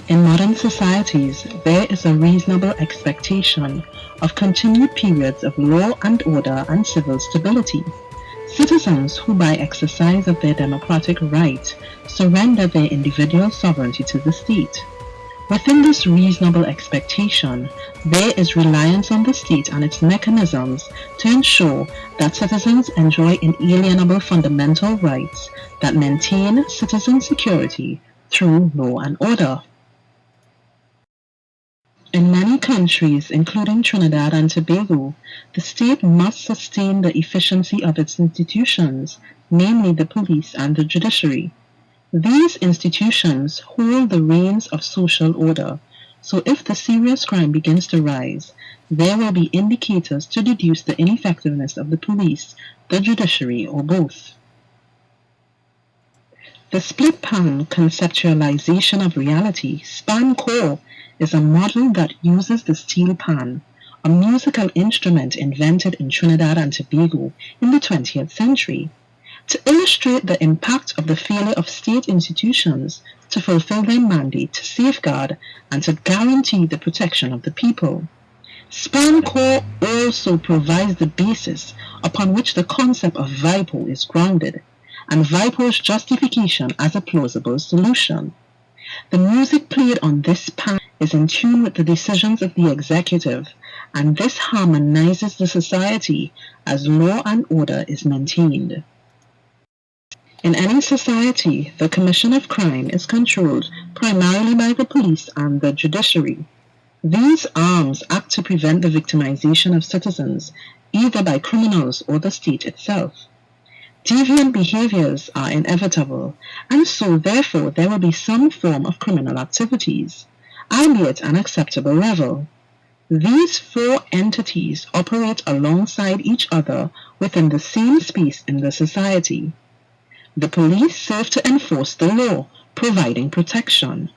In modern societies, there is a reasonable expectation of continued periods of law and order and civil stability. Citizens who, by exercise of their democratic right, surrender their individual sovereignty to the state. Within this reasonable expectation, there is reliance on the state and its mechanisms to ensure that citizens enjoy inalienable fundamental rights that maintain citizen security through law and order. In many countries, including Trinidad and Tobago, the state must sustain the efficiency of its institutions, namely the police and the judiciary. These institutions hold the reins of social order, so if the serious crime begins to rise, there will be indicators to deduce the ineffectiveness of the police, the judiciary, or both. The split-pan conceptualization of reality, SPanCOR, is a model that uses the steel pan, a musical instrument invented in Trinidad and Tobago in the 20th century, to illustrate the impact of the failure of state institutions to fulfill their mandate to safeguard and to guarantee the protection of the people. SPanCOR also provides the basis upon which the concept of ViPO is grounded, and ViPO's justification as a plausible solution. The music played on this pan is in tune with the decisions of the executive, and this harmonizes the society as law and order is maintained. In any society, the commission of crime is controlled primarily by the police and the judiciary. These arms act to prevent the victimization of citizens, either by criminals or the state itself. Deviant behaviors are inevitable, and so therefore there will be some form of criminal activities, albeit an acceptable level. These four entities operate alongside each other within the same space in the society. The police serve to enforce the law, providing protection.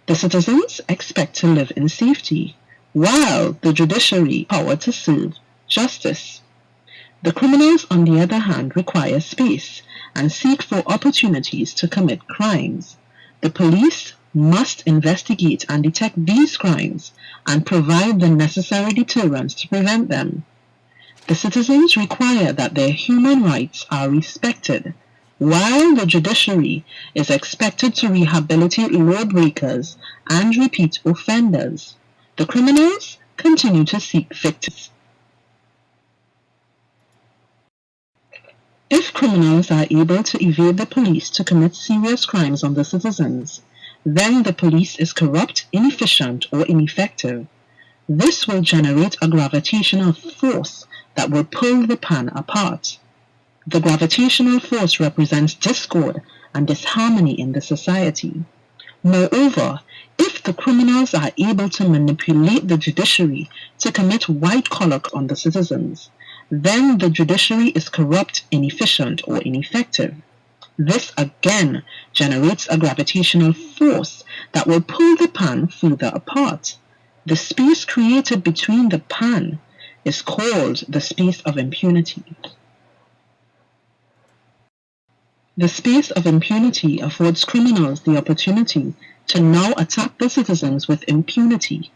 The citizens expect to live in safety, while the judiciary power to serve justice. The criminals, on the other hand, require space and seek for opportunities to commit crimes. The police must investigate and detect these crimes and provide the necessary deterrents to prevent them. The citizens require that their human rights are respected, while the judiciary is expected to rehabilitate lawbreakers and repeat offenders. The criminals continue to seek victims. If criminals are able to evade the police to commit serious crimes on the citizens, then the police is corrupt, inefficient, or ineffective. This will generate a gravitational force that will pull the pan apart. The gravitational force represents discord and disharmony in the society. Moreover, if the criminals are able to manipulate the judiciary to commit white-collar on the citizens, then the judiciary is corrupt, inefficient, or ineffective. This again generates a gravitational force that will pull the pan further apart. The space created between the pan is called the space of impunity. The space of impunity affords criminals the opportunity to now attack the citizens with impunity.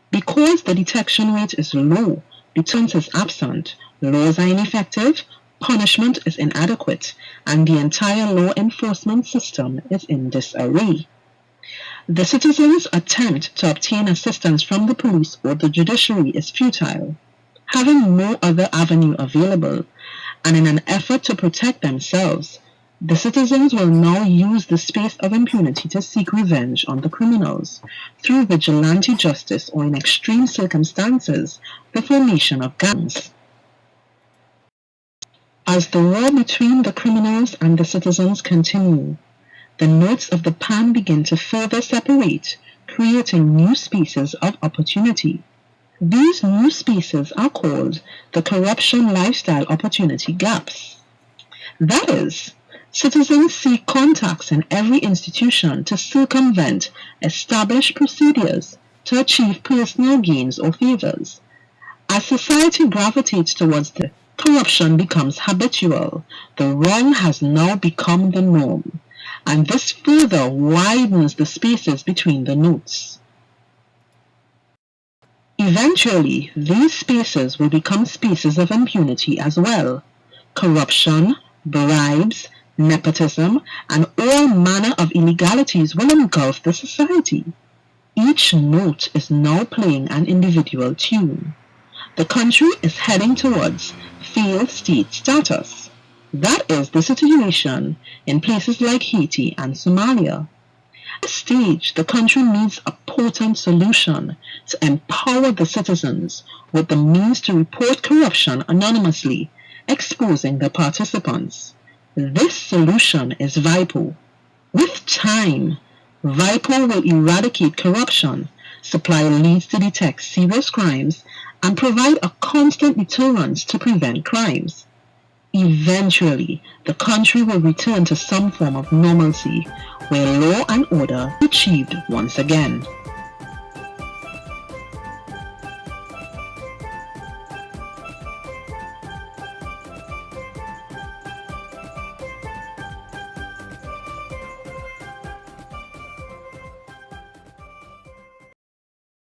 Because the detection rate is low, deterrence is absent, laws are ineffective, punishment is inadequate, and the entire law enforcement system is in disarray. The citizens' attempt to obtain assistance from the police or the judiciary is futile. Having no other avenue available, and in an effort to protect themselves, the citizens will now use the space of impunity to seek revenge on the criminals through vigilante justice or, in extreme circumstances, the formation of gangs. As the war between the criminals and the citizens continue, the nodes of the pan begin to further separate, creating new spaces of opportunity. These new spaces are called the corruption lifestyle opportunity gaps. That is, citizens seek contacts in every institution to circumvent established procedures to achieve personal gains or favors. As society gravitates towards the corruption becomes habitual, the wrong has now become the norm, and this further widens the spaces between the notes. Eventually, these spaces will become spaces of impunity as well. Corruption, bribes, nepotism, and all manner of illegalities will engulf the society. Each note is now playing an individual tune. The country is heading towards failed state status. That is the situation in places like Haiti and Somalia. At this stage, the country needs a potent solution to empower the citizens with the means to report corruption anonymously, exposing the participants. This solution is ViPO. With time, ViPO will eradicate corruption, supply leads to detect serious crimes, and provide a constant deterrent to prevent crimes. Eventually, the country will return to some form of normalcy, where law and order are achieved once again.